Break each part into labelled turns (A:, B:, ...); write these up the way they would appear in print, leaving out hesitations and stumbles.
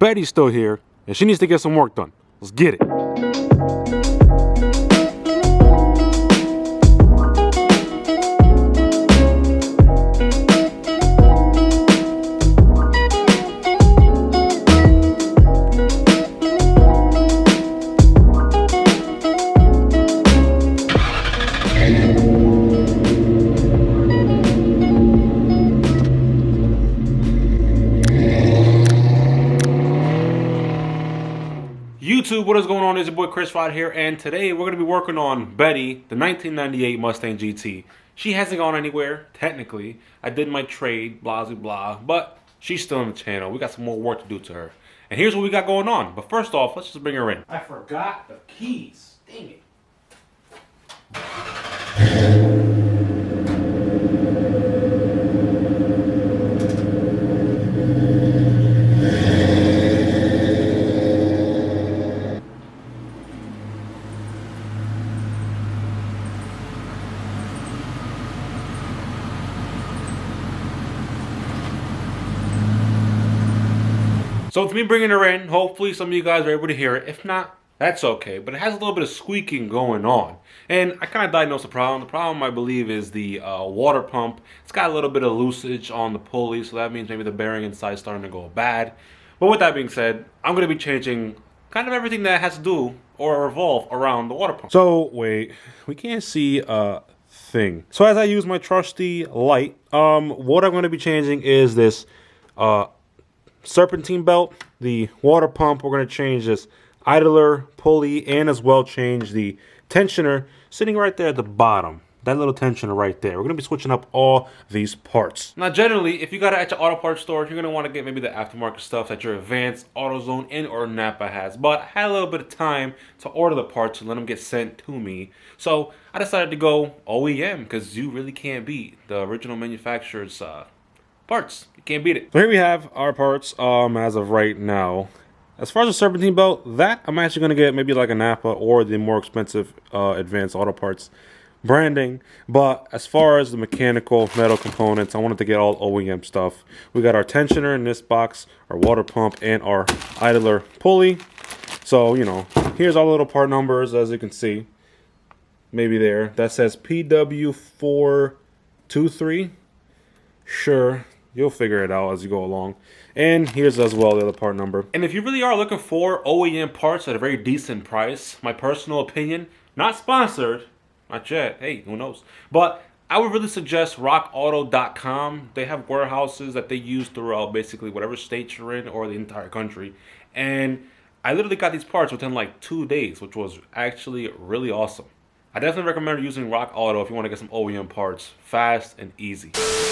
A: Betty's still here, and she needs to get some work done. Let's get it. YouTube, what is going on? It's your boy Chris Rod here, and today we're going to be working on Betty, the 1998 Mustang GT. She hasn't gone anywhere, technically. I did my trade, blah, blah, blah, but she's still on the channel. We got some more work to do to her. And here's what we got going on. But first off, let's just bring her in. I forgot the keys. Dang it. So with me bringing her in, hopefully some of you guys are able to hear it. If not, that's okay. But it has a little bit of squeaking going on. And I kind of diagnosed the problem. The problem, I believe, is the water pump. It's got a little bit of loosage on the pulley, so that means maybe the bearing inside is starting to go bad. But with that being said, I'm going to be changing kind of everything that has to do or revolve around the water pump. So, wait, we can't see a thing. So as I use my trusty light, what I'm going to be changing is this serpentine belt, the water pump. We're going to change this idler, pulley, and as well change the tensioner sitting right there at the bottom. That little tensioner right there. We're going to be switching up all these parts. Now generally, if you got it at your auto parts store, you're going to want to get maybe the aftermarket stuff that your Advanced, AutoZone, and or Napa has. But I had a little bit of time to order the parts and let them get sent to me. So I decided to go OEM because you really can't beat the original manufacturer's parts. You can't beat it. So here we have our parts as of right now. As far as the serpentine belt, that I'm actually going to get maybe like a Napa or the more expensive Advanced Auto Parts branding. But as far as the mechanical metal components, I wanted to get all OEM stuff. We got our tensioner in this box, our water pump, and our idler pulley. So, you know, here's all the little part numbers, as you can see. Maybe there. That says PW423. Sure. You'll figure it out as you go along. And here's as well the other part number. And if you really are looking for OEM parts at a very decent price, my personal opinion, not sponsored, not yet, hey, who knows. But I would really suggest rockauto.com. They have warehouses that they use throughout basically whatever state you're in or the entire country. And I literally got these parts within like 2 days, which was actually really awesome. I definitely recommend using Rock Auto if you want to get some OEM parts fast and easy.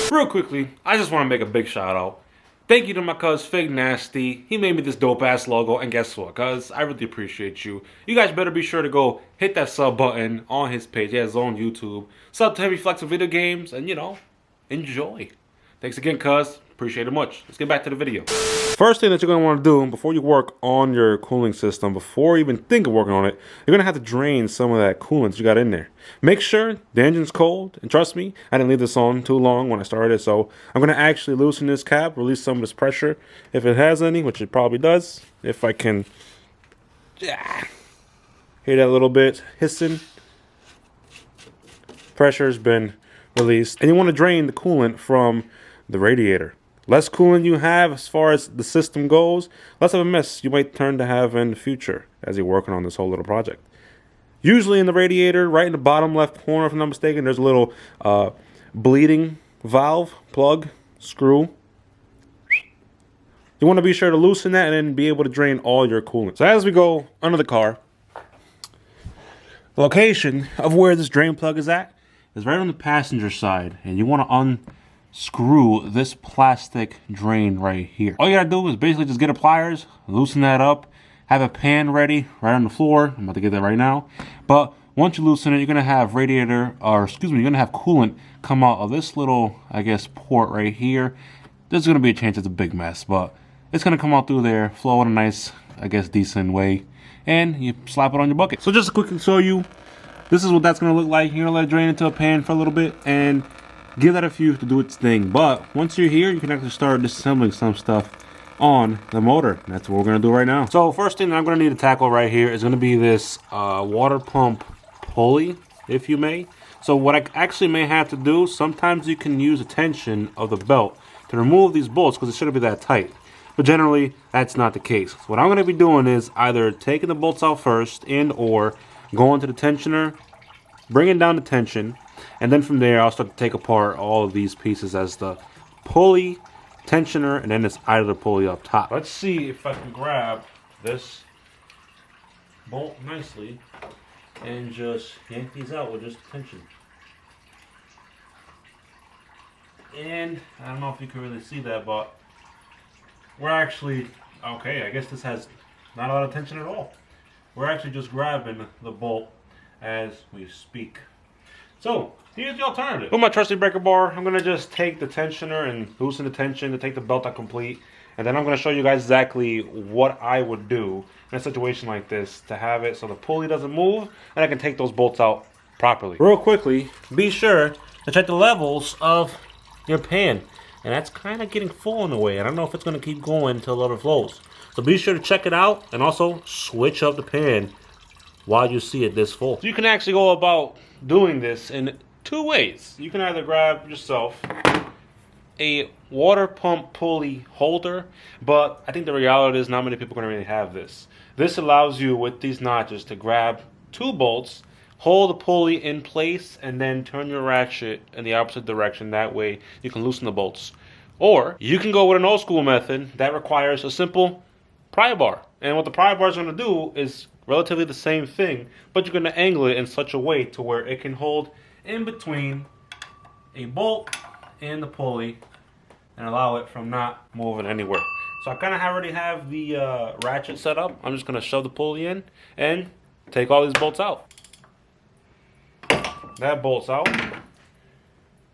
A: Real quickly, I just want to make a big shout out. Thank you to my cuz Fig Nasty. He made me this dope ass logo, and guess what, cuz I really appreciate you. You guys better be sure to go hit that sub button on his page. He has his own YouTube. Sub to Heavy Flex of Video Games, and you know, enjoy. Thanks again, cuz. Appreciate it much. Let's get back to the video. First thing that you're going to want to do before you work on your cooling system, before you even think of working on it, you're going to have to drain some of that coolant you got in there. Make sure the engine's cold, and trust me, I didn't leave this on too long when I started, so I'm going to actually loosen this cap, release some of this pressure, if it has any, which it probably does. If I can, hear that little bit hissing. Pressure's been released, and you want to drain the coolant from the radiator. Less coolant you have as far as the system goes, less of a mess you might turn to have in the future as you're working on this whole little project. Usually in the radiator, right in the bottom left corner, if I'm not mistaken, there's a little bleeding valve, plug, screw. You want to be sure to loosen that and then be able to drain all your coolant. So as we go under the car, the location of where this drain plug is at is right on the passenger side, and you want to unscrew this plastic drain right here. All you gotta do is basically just get a pliers, loosen that up, have a pan ready right on the floor. I'm about to get that right now. But once you loosen it, you're gonna have you're gonna have coolant come out of this little, I guess, port right here. There's gonna be a chance it's a big mess, but it's gonna come out through there, flow in a nice, I guess, decent way, and you slap it on your bucket. So just to quickly show you, this is what that's gonna look like. You're gonna let it drain into a pan for a little bit and give that a few to do its thing. But once you're here, you can actually start disassembling some stuff on the motor. That's what we're gonna do right now. So first thing that I'm gonna need to tackle right here is gonna be this water pump pulley, if you may. So what I actually may have to do, sometimes you can use the tension of the belt to remove these bolts because it shouldn't be that tight. But generally, that's not the case. So what I'm gonna be doing is either taking the bolts out first and or going to the tensioner, bringing down the tension, and then from there I'll start to take apart all of these pieces as the pulley, tensioner, and then this idler pulley up top. Let's see if I can grab this bolt nicely and just yank these out with just tension. And I don't know if you can really see that, but we're actually, okay, I guess this has not a lot of tension at all. We're actually just grabbing the bolt as we speak. So here's the alternative. With my trusty breaker bar, I'm gonna just take the tensioner and loosen the tension to take the belt out complete. And then I'm gonna show you guys exactly what I would do in a situation like this to have it so the pulley doesn't move and I can take those bolts out properly. Real quickly, be sure to check the levels of your pan. And that's kind of getting full in a way. I don't know if it's gonna keep going until it overflows. So be sure to check it out and also switch up the pan while you see it this full. So you can actually go about doing this in two ways. You can either grab yourself a water pump pulley holder, but I think the reality is not many people are going to really have this. This allows you with these notches to grab two bolts, hold the pulley in place, and then turn your ratchet in the opposite direction. That way you can loosen the bolts. Or you can go with an old school method that requires a simple pry bar. And what the pry bar is going to do is relatively the same thing, but you're going to angle it in such a way to where it can hold in between a bolt and the pulley and allow it from not moving anywhere. So I kind of already have the ratchet set up. I'm just going to shove the pulley in and take all these bolts out. That bolt's out.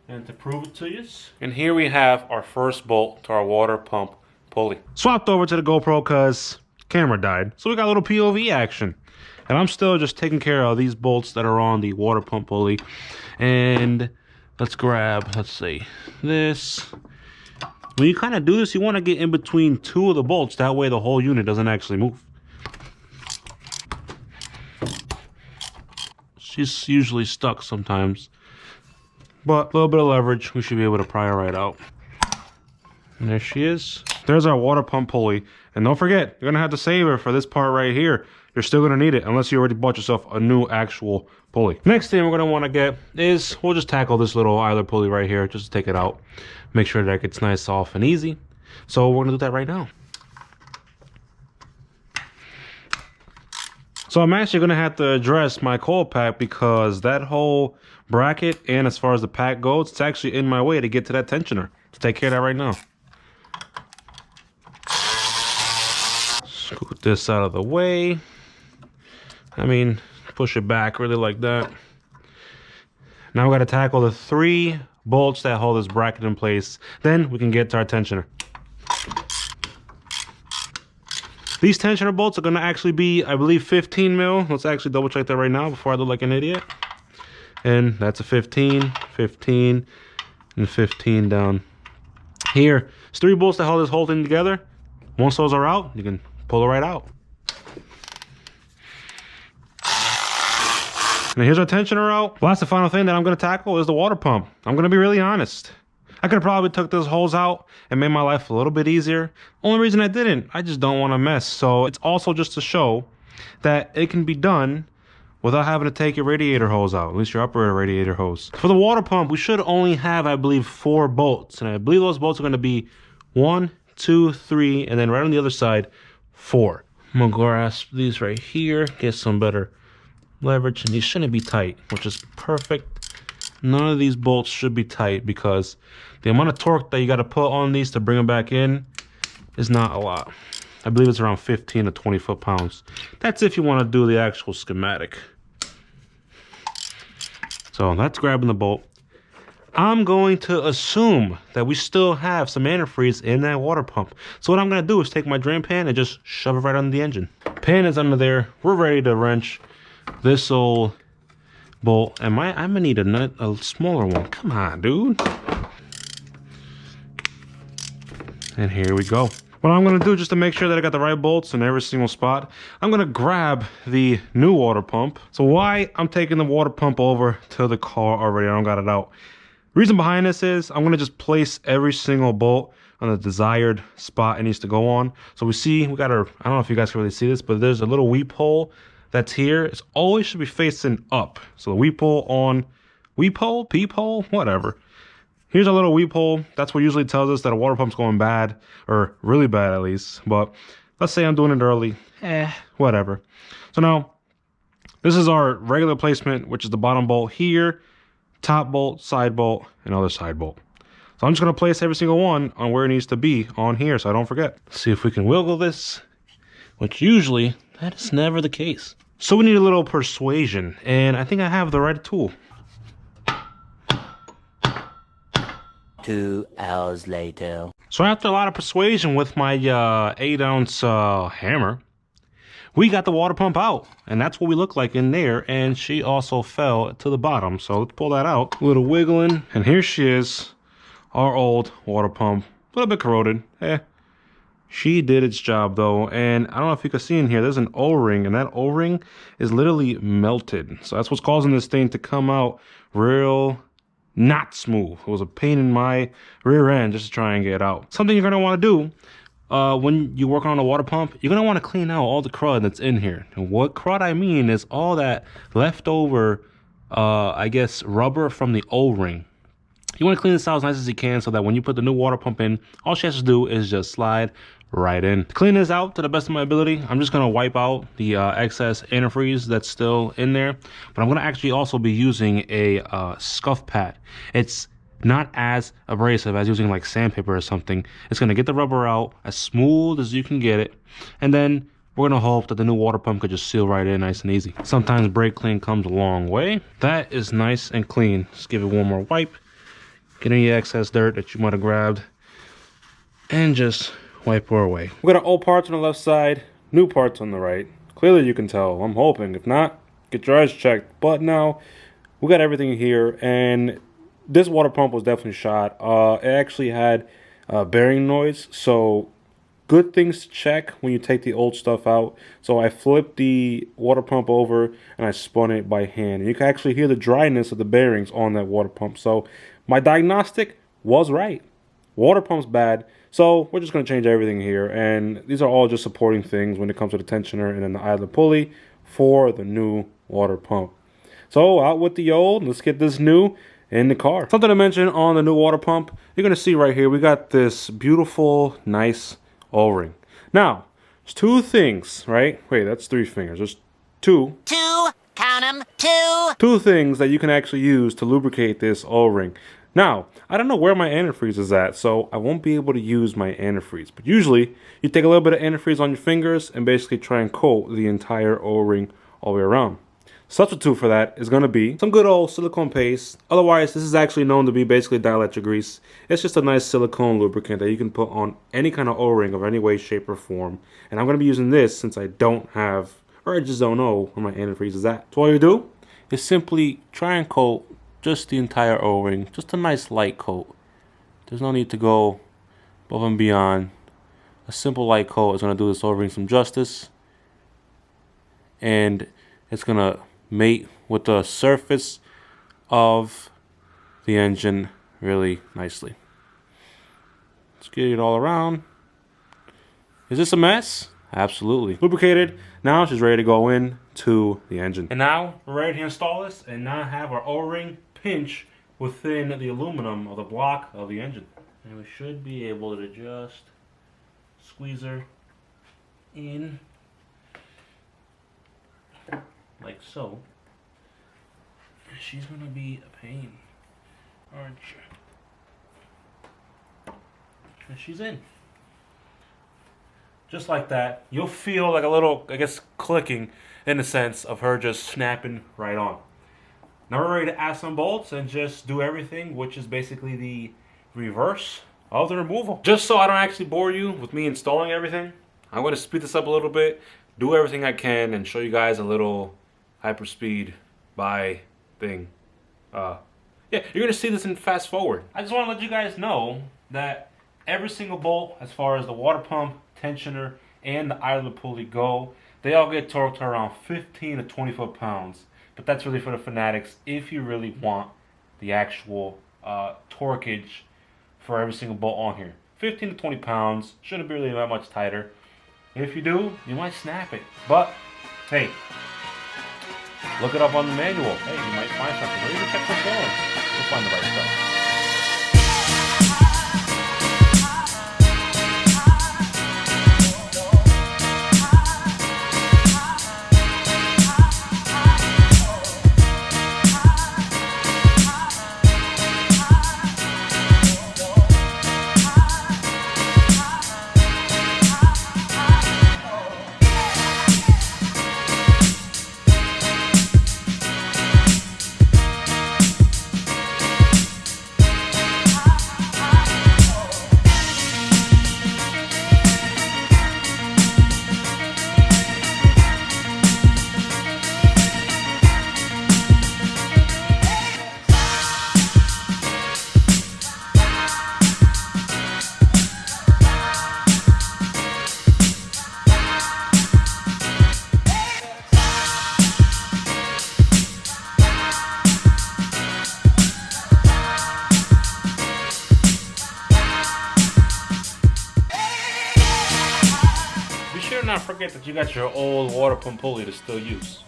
A: And to prove it to you, and here we have our first bolt to our water pump pulley. Swapped over to the GoPro because camera died, so we got a little POV action. And I'm still just taking care of these bolts that are on the water pump pulley. And let's grab, let's see, this. When you kind of do this, you want to get in between two of the bolts. That way the whole unit doesn't actually move. She's usually stuck sometimes. But a little bit of leverage, we should be able to pry her right out. And there she is. There's our water pump pulley. And don't forget, you're going to have to save her for this part right here. You're still going to need it unless you already bought yourself a new actual pulley. Next thing we're going to want to get is, we'll just tackle this little idler pulley right here just to take it out. Make sure that it gets nice, soft, and easy. So we're going to do that right now. So I'm actually going to have to address my coil pack because that whole bracket and as far as the pack goes, it's actually in my way to get to that tensioner. Let's take care of that right now. Scoot this out of the way. I mean, push it back really like that. Now we got to tackle the 3 bolts that hold this bracket in place. Then we can get to our tensioner. These tensioner bolts are going to actually be, I believe, 15 mil. Let's actually double check that right now before I look like an idiot. And that's a 15, 15, and 15 down here. It's 3 bolts that hold this whole thing together. Once those are out, you can pull it right out. And here's our tensioner out. Well, that's the final thing that I'm going to tackle is the water pump. I'm going to be really honest. I could have probably took those holes out and made my life a little bit easier. Only reason I didn't, I just don't want to mess. So it's also just to show that it can be done without having to take your radiator hose out, at least your upper radiator hose. For the water pump, we should only have, I believe, 4 bolts. And I believe those bolts are going to be 1, 2, 3, and then right on the other side, 4. I'm going to grasp these right here, get some better leverage, and these shouldn't be tight, which is perfect. None of these bolts should be tight because the amount of torque that you got to put on these to bring them back in is not a lot. I believe it's around 15 to 20 foot-pounds. That's if you want to do the actual schematic. So that's grabbing the bolt. I'm going to assume that we still have some antifreeze in that water pump. So what I'm going to do is take my drain pan and just shove it right under the engine. Pan is under there. We're ready to wrench this old bolt. And I'm going to need a smaller one. Come on, dude. And here we go. What I'm going to do, just to make sure that I got the right bolts in every single spot, I'm going to grab the new water pump. So why I'm taking the water pump over to the car already, I don't got it out. Reason behind this is I'm going to just place every single bolt on the desired spot it needs to go on. So we got our, I don't know if you guys can really see this, but there's a little weep hole that's here. It's always should be facing up. So the weep hole on, peephole, whatever. Here's a little weep hole. That's what usually tells us that a water pump's going bad, or really bad at least. But let's say I'm doing it early. Whatever. So now, this is our regular placement, which is the bottom bolt here, top bolt, side bolt, and other side bolt. So I'm just going to place every single one on where it needs to be on here so I don't forget. See if we can wiggle this, which usually that is never the case. So we need a little persuasion, and I think I have the right tool.
B: 2 hours later.
A: So after a lot of persuasion with my 8-ounce hammer, we got the water pump out, and that's what we look like in there. And she also fell to the bottom, so let's pull that out. A little wiggling, and here she is, our old water pump. A little bit corroded. She did its job though, and I don't know if you can see in here, there's an O-ring, and that O-ring is literally melted. So that's what's causing this thing to come out real not smooth. It was a pain in my rear end just to try and get it out. Something you're gonna want to do when you're working on a water pump, you're gonna want to clean out all the crud that's in here. And what crud I mean is all that leftover, I guess, rubber from the O-ring. You want to clean this out as nice as you can so that when you put the new water pump in, all she has to do is just slide right in. To clean this out to the best of my ability, I'm just going to wipe out the excess antifreeze that's still in there. But I'm going to actually also be using a scuff pad. It's not as abrasive as using like sandpaper or something. It's going to get the rubber out as smooth as you can get it. And then we're going to hope that the new water pump could just seal right in nice and easy. Sometimes brake clean comes a long way. That is nice and clean. Just give it one more wipe. Get any excess dirt that you might have grabbed. And just wipe her away. We got our old parts on the left side, new parts on the right. Clearly you can tell. I'm hoping. If not, get your eyes checked. But now, we got everything here. And this water pump was definitely shot. It actually had bearing noise. So, good things to check when you take the old stuff out. So I flipped the water pump over and I spun it by hand. And you can actually hear the dryness of the bearings on that water pump. So my diagnostic was right. Water pump's bad. So we're just going to change everything here. And these are all just supporting things when it comes to the tensioner and then the idler pulley for the new water pump. So out with the old. Let's get this new in the car. Something to mention on the new water pump. You're going to see right here, we got this beautiful, nice O-ring. Now, there's two things, right? Wait, that's 3 fingers. There's two.
B: Count 'em, 2.
A: Two things that you can actually use to lubricate this O-ring. Now, I don't know where my antifreeze is at, so I won't be able to use my antifreeze. But usually, you take a little bit of antifreeze on your fingers and basically try and coat the entire O-ring all the way around. Substitute for that is going to be some good old silicone paste. Otherwise, this is actually known to be basically dielectric grease. It's just a nice silicone lubricant that you can put on any kind of O-ring of any way, shape, or form. And I'm going to be using this since I don't have, or I just don't know where my antifreeze is at. So all you do is simply try and coat just the entire O-ring. Just a nice light coat. There's no need to go above and beyond. A simple light coat is going to do this O-ring some justice. And it's going to mate with the surface of the engine really nicely. Let's get it all around. Is this a mess? Absolutely. Lubricated. Now she's ready to go in to the engine. And now we're ready to install this and now have our O-ring pinch within the aluminum of the block of the engine. And we should be able to just squeeze her in like so. She's gonna be a pain, aren't you? And she's in. Just like that. You'll feel like a little, I guess, clicking in the sense of her just snapping right on. Now we're ready to add some bolts and just do everything, which is basically the reverse of the removal. Just so I don't actually bore you with me installing everything, I'm going to speed this up a little bit, do everything I can, and show you guys a little hyperspeed by thing. Yeah, you're going to see this in fast forward. I just want to let you guys know that every single bolt, as far as the water pump, tensioner, and the idler pulley go, they all get torqued to around 15 to 20 foot-pounds. But that's really for the fanatics if you really want the actual torquage for every single bolt on here. 15 to 20 pounds, shouldn't be really that much tighter. If you do, you might snap it. But, hey, look it up on the manual. Hey, you might find something. Or even check the forums. You'll find the right stuff. Not forget that you got your old water pump pulley to still use.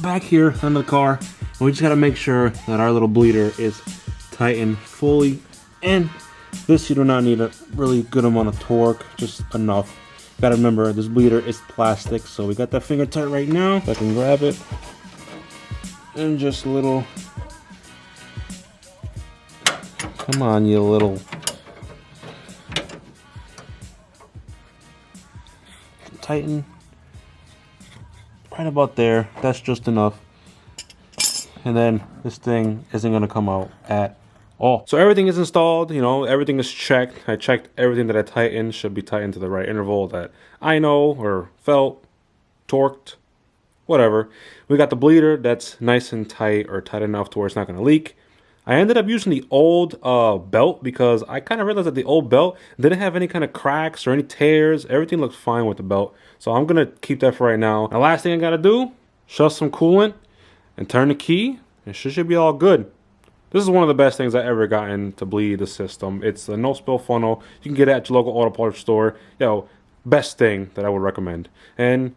A: Back here under the car, and we just got to make sure that our little bleeder is tightened fully, and this you do not need a really good amount of torque, just enough. Got to remember this bleeder is plastic, so we got that finger tight right now. I can grab it and just a little, come on you little, tighten right about there. That's just enough. And then this thing isn't going to come out at all. So everything is installed, you know, everything is checked. I checked everything that I tightened should be tightened to the right interval that I know or felt, torqued, whatever. We got the bleeder that's nice and tight, or tight enough to where it's not going to leak. I ended up using the old belt because I kind of realized that the old belt didn't have any kind of cracks or any tears. Everything looks fine with the belt. So I'm going to keep that for right now. The last thing I got to do, shove some coolant and turn the key. It should be all good. This is one of the best things I ever gotten to bleed the system. It's a no-spill funnel. You can get it at your local auto parts store. Yo, best thing that I would recommend. And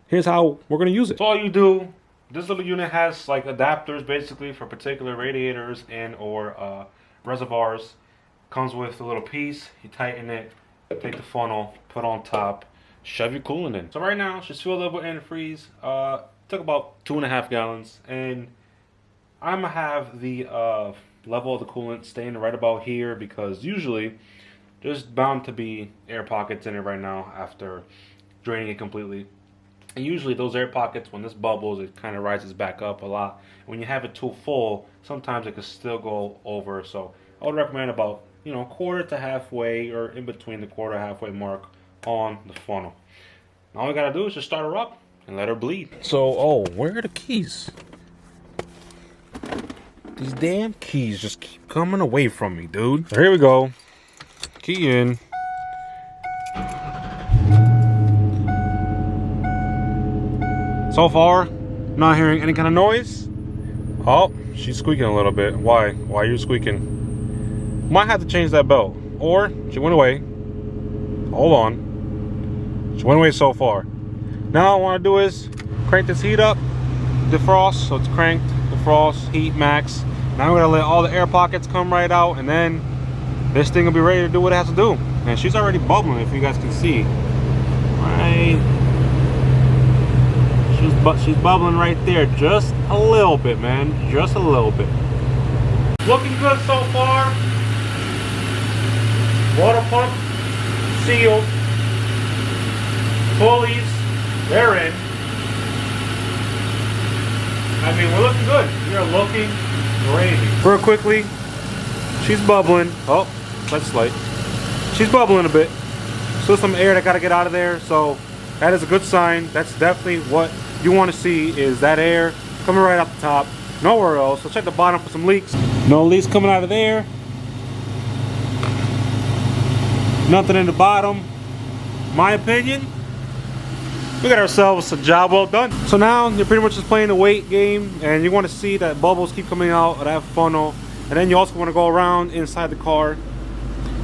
A: here's how we're going to use it. So all you do, this little unit has like adapters basically for particular radiators and or reservoirs. Comes with a little piece. You tighten it, take the funnel, put on top, shove your coolant in. So right now, it's just filled up with antifreeze. Took about 2.5 gallons, and I'm gonna have the level of the coolant staying right about here because usually there's bound to be air pockets in it right now after draining it completely. And usually those air pockets, when this bubbles, it kind of rises back up a lot. When you have it too full, sometimes it could still go over. So I would recommend about, you know, quarter to halfway or in between the quarter halfway mark on the funnel. All we gotta do is just start her up and let her bleed. So, oh, where are the keys? These damn keys just keep coming away from me, dude. So here we go. Key in. So far, not hearing any kind of noise. Oh, she's squeaking a little bit. Why? Why are you squeaking? Might have to change that belt. Or she went away. Hold on. She went away so far. Now what I want to do is crank this heat up, defrost, so it's cranked, defrost, heat max. Now I'm gonna let all the air pockets come right out, and then this thing will be ready to do what it has to do. And she's already bubbling, if you guys can see. Right. She's bubbling right there, just a little bit, man, just a little bit. Looking good so far. Water pump sealed. Pulleys, they're in. I mean, we're looking good. We are looking great. Real quickly, she's bubbling. Oh, that's light. She's bubbling a bit. Still some air that gotta get out of there, so that is a good sign. That's definitely what you want to see, is that air coming right out the top, nowhere else. So check the bottom for some leaks. No leaks coming out of there. Nothing in the bottom. My opinion, we got ourselves a job well done. So now you're pretty much just playing the weight game, and you want to see that bubbles keep coming out of that funnel, and then you also want to go around inside the car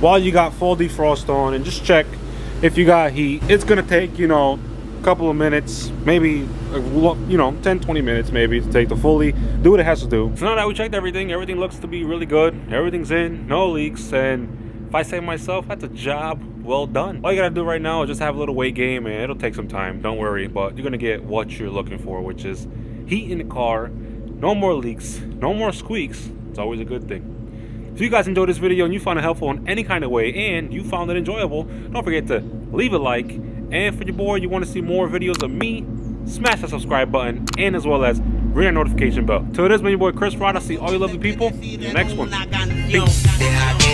A: while you got full defrost on and just check if you got heat. It's gonna take, you know, a couple of minutes, maybe, you know, 10-20 minutes maybe to take the fully do what it has to do. So now that we checked everything looks to be really good. Everything's in, no leaks, and if I say myself, that's a job well done. All you gotta do right now is just have a little weight game, and it'll take some time, don't worry, but you're gonna get what you're looking for, which is heat in the car, no more leaks, no more squeaks. It's always a good thing. If you guys enjoyed this video and you found it helpful in any kind of way and you found it enjoyable, don't forget to leave a like. And for your boy, you want to see more videos of me, smash that subscribe button, and as well as ring that notification bell. Till it is, my your boy Chris Rod. I'll see all you lovely people in the next one. Peace.